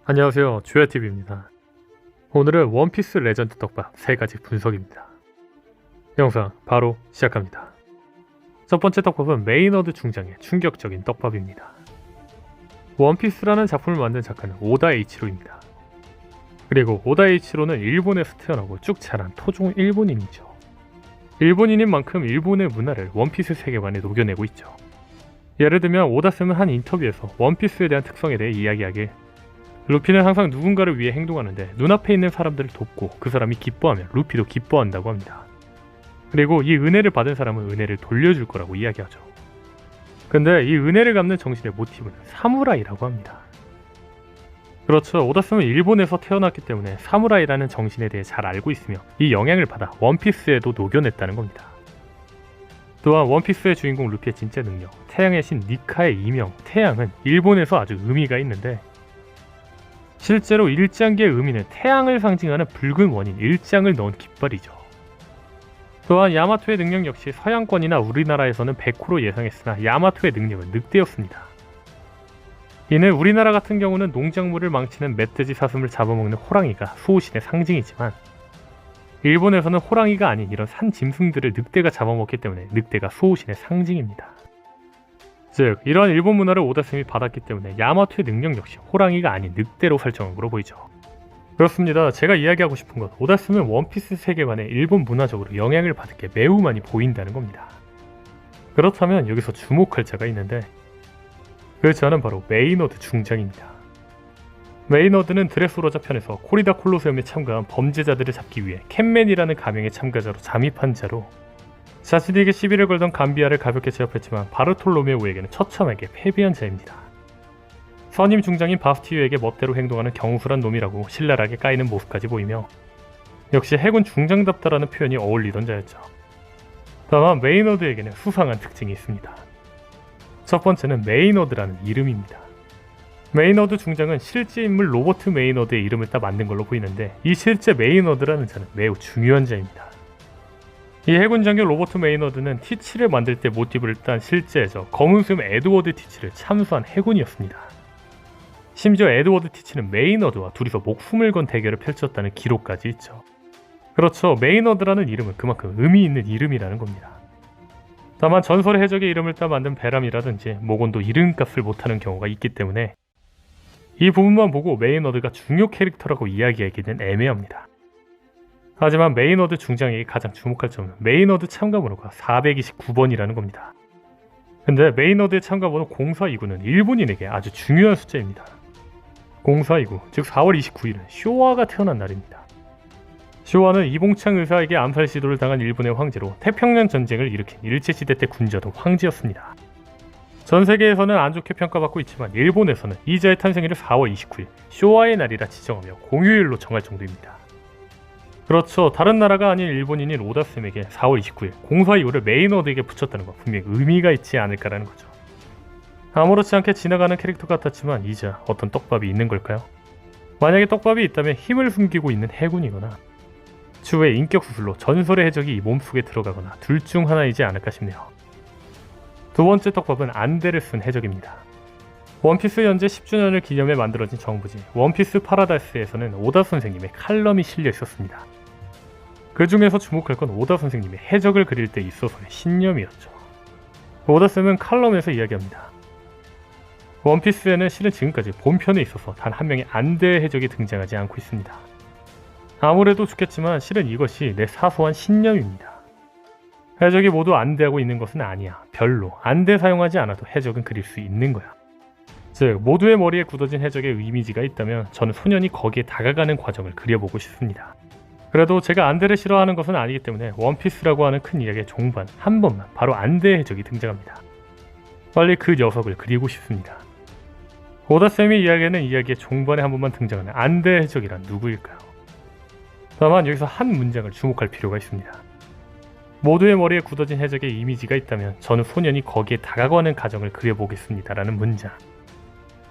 안녕하세요, 주야TV입니다. 오늘은 원피스 레전드 떡밥 3가지 분석입니다. 영상 바로 시작합니다. 첫 번째 떡밥은 메이너드 중장의 충격적인 떡밥입니다. 원피스라는 작품을 만든 작가는 오다 에이치로입니다. 그리고 오다 에이치로는 일본에서 태어나고 쭉 자란 토종 일본인이죠. 일본인인 만큼 일본의 문화를 원피스 세계관에 녹여내고 있죠. 예를 들면 오다쌤은 한 인터뷰에서 원피스에 대한 특성에 대해 이야기하길, 루피는 항상 누군가를 위해 행동하는데 눈앞에 있는 사람들을 돕고 그 사람이 기뻐하면 루피도 기뻐한다고 합니다. 그리고 이 은혜를 받은 사람은 은혜를 돌려줄 거라고 이야기하죠. 근데 이 은혜를 갚는 정신의 모티브는 사무라이라고 합니다. 그렇죠, 오다쌤은 일본에서 태어났기 때문에 사무라이라는 정신에 대해 잘 알고 있으며 이 영향을 받아 원피스에도 녹여냈다는 겁니다. 또한 원피스의 주인공 루피의 진짜 능력, 태양의 신 니카의 이명, 태양은 일본에서 아주 의미가 있는데, 실제로 일장기의 의미는 태양을 상징하는 붉은 원인 일장을 넣은 깃발이죠. 또한 야마토의 능력 역시 서양권이나 우리나라에서는 100% 예상했으나 야마토의 능력은 늑대였습니다. 이는 우리나라 같은 경우는 농작물을 망치는 멧돼지 사슴을 잡아먹는 호랑이가 수호신의 상징이지만, 일본에서는 호랑이가 아닌 이런 산 짐승들을 늑대가 잡아먹기 때문에 늑대가 수호신의 상징입니다. 즉, 이러한 일본 문화를 오다쌤이 받았기 때문에 야마토의 능력 역시 호랑이가 아닌 늑대로 설정한 것으로 보이죠. 그렇습니다. 제가 이야기하고 싶은 것, 오다쌤은 원피스 세계관에 일본 문화적으로 영향을 받은 게 매우 많이 보인다는 겁니다. 그렇다면 여기서 주목할 자가 있는데, 그 자는 바로 메이너드 중장입니다. 메이너드는 드레스로자 편에서 코리다 콜로세움에 참가한 범죄자들을 잡기 위해 캣맨이라는 가명의 참가자로 잠입한 자로, 자신에게 시비를 걸던 감비아를 가볍게 제압했지만 바르톨로메오에게는 처참하게 패배한 자입니다. 선임 중장인 바스티유에게 멋대로 행동하는 경솔한 놈이라고 신랄하게 까이는 모습까지 보이며, 역시 해군 중장답다라는 표현이 어울리던 자였죠. 다만 메이너드에게는 수상한 특징이 있습니다. 첫 번째는 메이너드라는 이름입니다. 메이너드 중장은 실제 인물 로버트 메이너드의 이름을 따 만든 걸로 보이는데, 이 실제 메이너드라는 자는 매우 중요한 자입니다. 이 해군 장교 로버트 메이너드는 티치를 만들 때 모티브를 딴 실제죠, 검은 수염 에드워드 티치를 참수한 해군이었습니다. 심지어 에드워드 티치는 메이너드와 둘이서 목숨을 건 대결을 펼쳤다는 기록까지 있죠. 그렇죠, 메이너드라는 이름은 그만큼 의미 있는 이름이라는 겁니다. 다만 전설의 해적의 이름을 따 만든 베람이라든지 모곤도 이름값을 못하는 경우가 있기 때문에 이 부분만 보고 메이너드가 중요 캐릭터라고 이야기하기는 애매합니다. 하지만 메이너드 중장에게 가장 주목할 점은 메이너드 참가번호가 429번이라는 겁니다. 근데 메이너드의 참가번호 0429는 일본인에게 아주 중요한 숫자입니다. 0429, 즉 4월 29일은 쇼와가 태어난 날입니다. 쇼와는 이봉창 의사에게 암살 시도를 당한 일본의 황제로 태평양 전쟁을 일으킨 일제시대 때 군주였던 황제였습니다. 전 세계에서는 안 좋게 평가받고 있지만 일본에서는 이자의 탄생일을 4월 29일 쇼와의 날이라 지정하며 공휴일로 정할 정도입니다. 그렇죠, 다른 나라가 아닌 일본인인 오다쌤에게 4월 29일 0425를 메이너드에게 붙였다는 건 분명히 의미가 있지 않을까라는 거죠. 아무렇지 않게 지나가는 캐릭터 같았지만 이자 어떤 떡밥이 있는 걸까요? 만약에 떡밥이 있다면 힘을 숨기고 있는 해군이거나 추후에 인격수술로 전설의 해적이 이 몸속에 들어가거나 둘 중 하나이지 않을까 싶네요. 두 번째 떡밥은 안대를 쓴 해적입니다. 원피스 연재 10주년을 기념해 만들어진 정부지 원피스 파라다이스에서는 오다 선생님의 칼럼이 실려 있었습니다. 그 중에서 주목할 건 오다 선생님의 해적을 그릴 때 있어서의 신념이었죠. 오다쌤은 칼럼에서 이야기합니다. 원피스에는 실은 지금까지 본편에 있어서 단 한 명의 안대 해적이 등장하지 않고 있습니다. 아무래도 좋겠지만 실은 이것이 내 사소한 신념입니다. 해적이 모두 안대하고 있는 것은 아니야. 별로 안대 사용하지 않아도 해적은 그릴 수 있는 거야. 즉, 모두의 머리에 굳어진 해적의 이미지가 있다면 저는 소년이 거기에 다가가는 과정을 그려보고 싶습니다. 그래도 제가 안대를 싫어하는 것은 아니기 때문에 원피스라고 하는 큰 이야기의 종반 한 번만 바로 안대 해적이 등장합니다. 빨리 그 녀석을 그리고 싶습니다. 오다쌤이 이야기하는 이야기의 종반에 한 번만 등장하는 안대 해적이란 누구일까요? 다만 여기서 한 문장을 주목할 필요가 있습니다. 모두의 머리에 굳어진 해적의 이미지가 있다면 저는 소년이 거기에 다가가는 과정을 그려보겠습니다 라는 문장.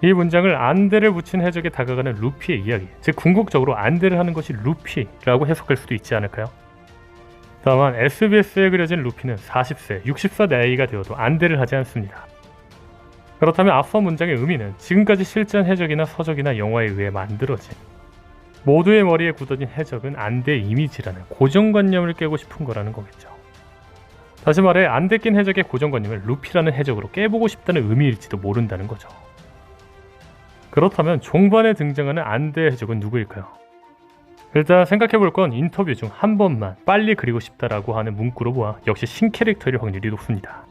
이 문장을 안대를 붙인 해적에 다가가는 루피의 이야기, 즉 궁극적으로 안대를 하는 것이 루피라고 해석할 수도 있지 않을까요? 다만 SBS에 그려진 루피는 40세, 60살 나이가 되어도 안대를 하지 않습니다. 그렇다면 앞서 문장의 의미는 지금까지 실전 해적이나 서적이나 영화에 의해 만들어진 모두의 머리에 굳어진 해적은 안대 이미지라는 고정관념을 깨고 싶은 거라는 거겠죠. 다시 말해 안대 낀 해적의 고정관념을 루피라는 해적으로 깨보고 싶다는 의미일지도 모른다는 거죠. 그렇다면 종반에 등장하는 안대 해적은 누구일까요? 일단 생각해볼 건 인터뷰 중 한 번만 빨리 그리고 싶다라고 하는 문구로 보아 역시 신캐릭터일 확률이 높습니다.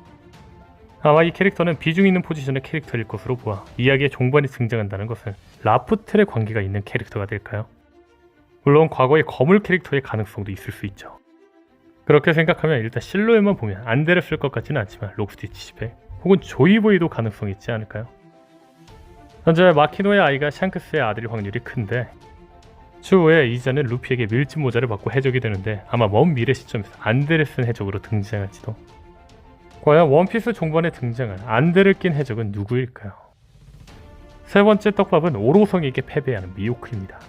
아마 이 캐릭터는 비중 있는 포지션의 캐릭터일 것으로 보아 이야기의 종반에 등장한다는 것은 라프텔의 관계가 있는 캐릭터가 될까요? 물론 과거의 거물 캐릭터의 가능성도 있을 수 있죠. 그렇게 생각하면 일단 실로에만 보면 안대를 쓸 것 같지는 않지만 록스티치 집에 혹은 조이보이도 가능성이 있지 않을까요? 현재 마키노의 아이가 샹크스의 아들일 확률이 큰데 추후에 이자는 루피에게 밀짚 모자를 받고 해적이 되는데 아마 먼 미래 시점에서 안대를 쓴 해적으로 등장할지도. 과연 원피스 종반에 등장한 안대를 낀 해적은 누구일까요? 세 번째 떡밥은 오로성에게 패배하는 미호크입니다.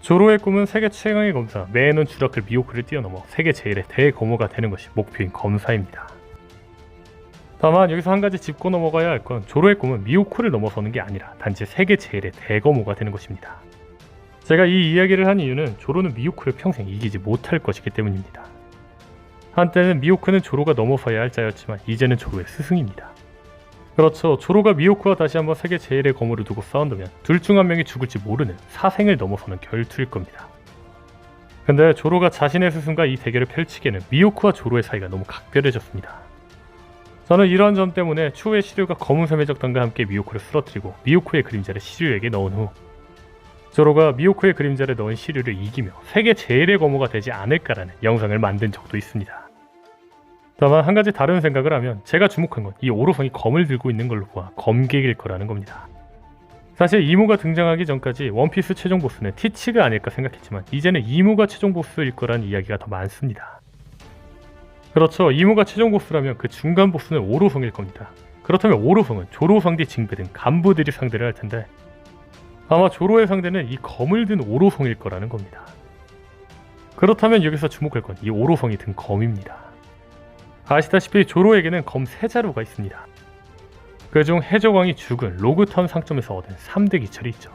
조로의 꿈은 세계 최강의 검사 메에논 주라클 미호크를 뛰어넘어 세계 제일의 대검호가 되는 것이 목표인 검사입니다. 다만 여기서 한 가지 짚고 넘어가야 할 건 조로의 꿈은 미호크를 넘어서는 게 아니라 단지 세계 제일의 대검호가 되는 것입니다. 제가 이 이야기를 한 이유는 조로는 미호크를 평생 이기지 못할 것이기 때문입니다. 한때는 미호크는 조로가 넘어서야 할 자였지만 이제는 조로의 스승입니다. 그렇죠. 조로가 미호크와 다시 한번 세계 제일의 검호를 두고 싸운다면 둘 중 한 명이 죽을지 모르는 사생을 넘어서는 결투일 겁니다. 근데 조로가 자신의 스승과 이 대결을 펼치기에는 미호크와 조로의 사이가 너무 각별해졌습니다. 저는 이러한 점 때문에 추후에 시류가 검은샘 해적단과 함께 미호크를 쓰러뜨리고 미호크의 그림자를 시류에게 넣은 후 조로가 미호크의 그림자를 넣은 시류를 이기며 세계 제일의 검호가 되지 않을까라는 영상을 만든 적도 있습니다. 다만 한 가지 다른 생각을 하면 제가 주목한 건 이 오로성이 검을 들고 있는 걸로 보아 검객일 거라는 겁니다. 사실 이무가 등장하기 전까지 원피스 최종 보스는 티치가 아닐까 생각했지만 이제는 이무가 최종 보스일 거란 이야기가 더 많습니다. 그렇죠. 이무가 최종 보스라면 그 중간 보스는 오로성일 겁니다. 그렇다면 오로성은 조로 상대 징배 등 간부들이 상대를 할 텐데 아마 조로의 상대는 이 검을 든 오로성일 거라는 겁니다. 그렇다면 여기서 주목할 건 이 오로성이 든 검입니다. 아시다시피 조로에게는 검 3자루가 있습니다. 그중 해적왕이 죽은 로그턴 상점에서 얻은 3대 기철이 있죠.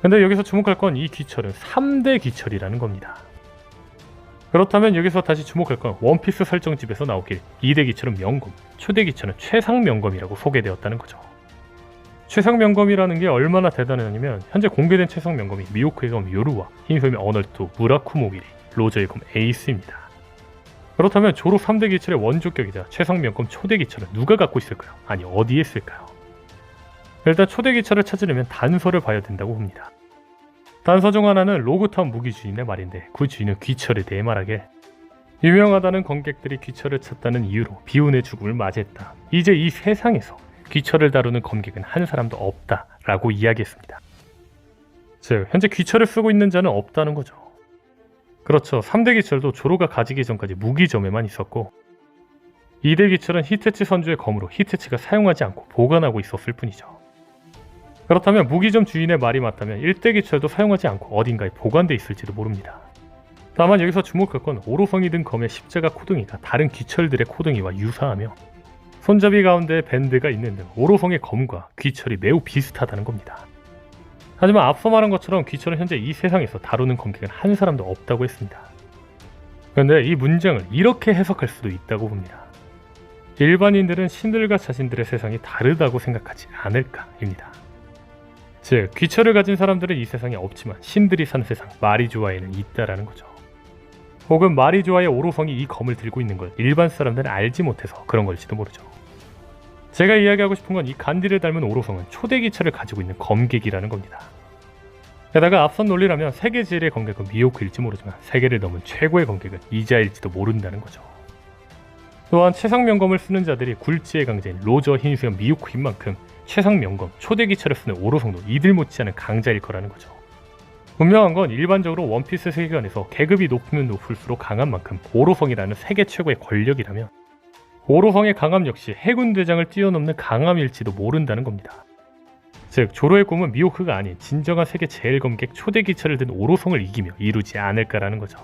근데 여기서 주목할 건 이 기철은 3대 기철이라는 겁니다. 그렇다면 여기서 다시 주목할 건 원피스 설정집에서 나오길 2대 기철은 명검, 초대 기철은 최상 명검이라고 소개되었다는 거죠. 최상 명검이라는 게 얼마나 대단하냐면 현재 공개된 최상 명검이 미호크의 검 요루와 흰소임의 어널트 무라쿠모기리, 로저의 검 에이스입니다. 그렇다면 조로 3대 기철의 원조격이자 최상 명검 초대 기철은 누가 갖고 있을까요? 아니 어디에 있을까요? 일단 초대 기철을 찾으려면 단서를 봐야 된다고 봅니다. 단서 중 하나는 로그턴 무기 주인의 말인데 그 주인은 귀철에 대해 말하길 유명하다는 검객들이 귀철을 찾다는 이유로 비운의 죽음을 맞이했다. 이제 이 세상에서 귀철을 다루는 검객은 한 사람도 없다 라고 이야기했습니다. 즉 현재 귀철을 쓰고 있는 자는 없다는 거죠. 그렇죠. 3대 기철도 조로가 가지기 전까지 무기점에만 있었고 2대 기철은 히테치 선주의 검으로 히테치가 사용하지 않고 보관하고 있었을 뿐이죠. 그렇다면 무기점 주인의 말이 맞다면 1대 기철도 사용하지 않고 어딘가에 보관돼 있을지도 모릅니다. 다만 여기서 주목할 건 오로성이 든 검의 십자가 코둥이가 다른 기철들의 코둥이와 유사하며 손잡이 가운데 밴드가 있는 등 오로성의 검과 귀철이 매우 비슷하다는 겁니다. 하지만 앞서 말한 것처럼 귀철은 현재 이 세상에서 다루는 검객은 한 사람도 없다고 했습니다. 그런데 이 문장을 이렇게 해석할 수도 있다고 봅니다. 일반인들은 신들과 자신들의 세상이 다르다고 생각하지 않을까입니다. 즉 귀철을 가진 사람들은 이 세상에 없지만 신들이 사는 세상 마리조아에는 있다라는 거죠. 혹은 마리조아의 오로성이 이 검을 들고 있는 걸 일반 사람들은 알지 못해서 그런 걸지도 모르죠. 제가 이야기하고 싶은 건 이 간디를 닮은 오로성은 초대 기철을 가지고 있는 검객이라는 겁니다. 게다가 앞선 논리라면 세계 제일의 검객은 미호크일지 모르지만 세계를 넘은 최고의 검객은 이자일지도 모른다는 거죠. 또한 최상 명검을 쓰는 자들이 굴지의 강자인 로저, 흰수염, 미호크인 만큼 최상 명검, 초대 기철을 쓰는 오로성도 이들 못지않은 강자일 거라는 거죠. 분명한 건 일반적으로 원피스 세계관에서 계급이 높으면 높을수록 강한 만큼 오로성이라는 세계 최고의 권력이라면 오로성의 강함 역시 해군 대장을 뛰어넘는 강함일지도 모른다는 겁니다. 즉 조로의 꿈은 미호크가 아닌 진정한 세계 제일 검객 초대 기철을 든 오로성을 이기며 이루지 않을까라는 거죠.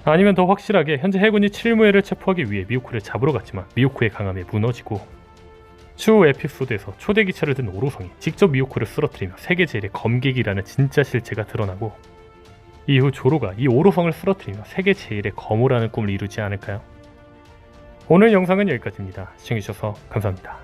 아니면 더 확실하게 현재 해군이 칠무회를 체포하기 위해 미호크를 잡으러 갔지만 미호크의 강함에 무너지고 추후 에피소드에서 초대 기차를 든 오로성이 직접 미호코를 쓰러뜨리며 세계 제일의 검객이라는 진짜 실체가 드러나고, 이후 조로가 이 오로성을 쓰러뜨리며 세계 제일의 검호라는 꿈을 이루지 않을까요? 오늘 영상은 여기까지입니다. 시청해주셔서 감사합니다.